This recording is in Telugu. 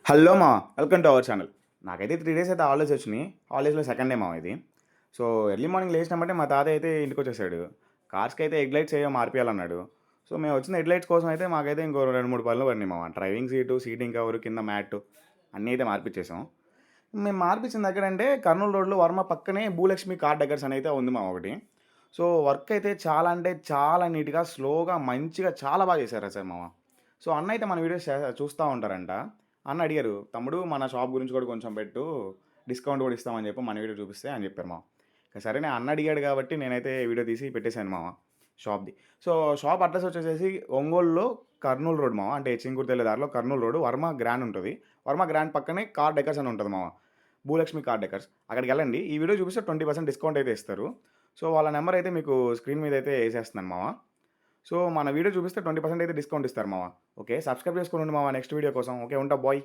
హలో మా వెల్కమ్ టు అవర్ ఛానల్. నాకైతే 3 డేస్ అయితే హాలిడేస్ వచ్చినాయి. హాలిడేస్‌లో సెకండ్ డే మామ ఇది. సో, ఎర్లీ మార్నింగ్ లేసినామంటే మా తాతయ్య అయితే ఇంటికొచ్చేసాడు. కార్స్‌కైతే హెడ్ లైట్స్ ఏవో మార్పియాలన్నాడు. సో, మేము వచ్చిన హెడ్ లైట్స్ కోసం అయితే మాకైతే ఇంకో 2, 3 పనులు పడినాయి మామ. డ్రైవింగ్ సీటు, సీటింగ్ కవరు, కింద మ్యాటు అన్నీ అయితే మార్పిచ్చేసాం. మేము మార్పిచ్చింది ఎక్కడంటే కర్నూలు రోడ్‌లో వర్మ పక్కనే భూలక్ష్మి కార్ డెకర్స్ అని అయితే ఉంది మామ ఒకటి. సో, వర్క్ అయితే చాలా అంటే చాలా నీట్‌గా, స్లోగా, మంచిగా చాలా బాగా చేశారు మామ. సో, అన్న అయితే మన వీడియోస్ చూస్తా ఉంటారంట. అన్న అడిగారు, "తమ్ముడు మన షాప్ గురించి కూడా కొంచెం పెట్టు. డిస్కౌంట్ కూడా ఇస్తామని చెప్పు మన వీడియో చూపిస్తే" అని చెప్పారు మామ. ఇక సరే అన్న అడిగాడు కాబట్టి నేనైతే వీడియో తీసి పెట్టేసాను మామ షాప్‌ది. సో, షాప్ అడ్రెస్ వచ్చేసేసి ఒంగోలులో కర్నూలు రోడ్ మామ. అంటే చింగుర్తి వెళ్ళే దారిలో కర్నూలు రోడ్ వర్మ గ్రాండ్ ఉంటది. వర్మ గ్రాండ్ పక్కనే కార్ డెకర్స్ అని ఉంటది మామ. Bhulakshmi car decors. అక్కడికెళ్ళండి. ఈ వీడియో చూపిస్తే 20% డిస్కౌంట్ అయితే ఇస్తారు. సో, వాళ్ళ నంబర్ అయితే మీకు స్క్రీన్ మీద అయితే ఏసేస్తున్నాను మామ. సో, మన వీడియో చూపిస్తే 20% అయితే డిస్కౌంట్ ఇస్తారు మామ. ఓకే. సబ్స్క్రైబ్ చేసుకొని ఉండు మామ నెక్స్ట్ వీడియో కోసం. ఓకే. ఉంటా బాయ్.